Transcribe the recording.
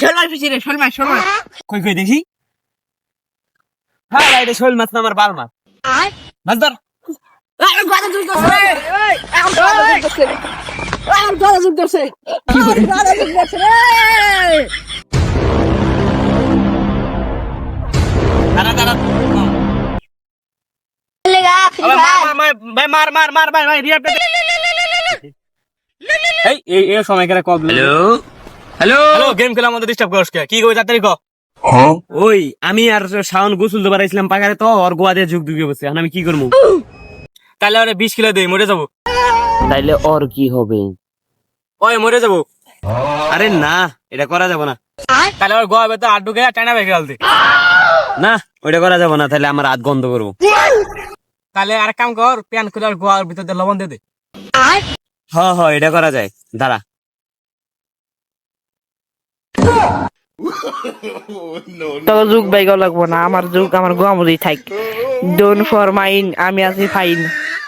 শোল মাছ পিছি রে, শোল মাছ। কই কই দেখি। হ্যাঁ এটা শোল মাছ না, আমার বাল মাছ। মাছ ধর। গলা জুল করছে রে, গলা জুল করছে রে। দাঁড়া দাঁড়া। ভাই রিয়া এই সময় করে কল। হ্যালো গেম খেলা আমাদের ডিস্টার্ব করছ কি কই তাড়াতাড়ি ক। ওই আমি আর শাওন গোসল দিবার আইছিলাম পাকারে, তো ওর গোয়া দিয়ে যুগ দুগে বসে। এখন আমি কি করবো? তাহলে ওরে 20 কিলো দেই, মরে যাবো। তাইলে ওর কি হবে? ওই মরে যাবো। আরে না, এটা করা যাবে না। তাহলে ওর গোয়া বেতো আট ঢুকে টানা বেগে আলতে না, ওইটা করা যাবে না। তাহলে আমার হাত গন্ধ করবো। তাহলে আর কাম কর, প্যান খুলে আর গোয়ার ভিতরে লবণ দিয়ে দে। হ এটা করা যায়, দাঁড়া। তোর যুগ বাইগাও লাগবো না, আমার যুগ আমার গোয়া মধ্যেই থাক। ডোন্ট ফর মাইন, আমি আছি ফাইন।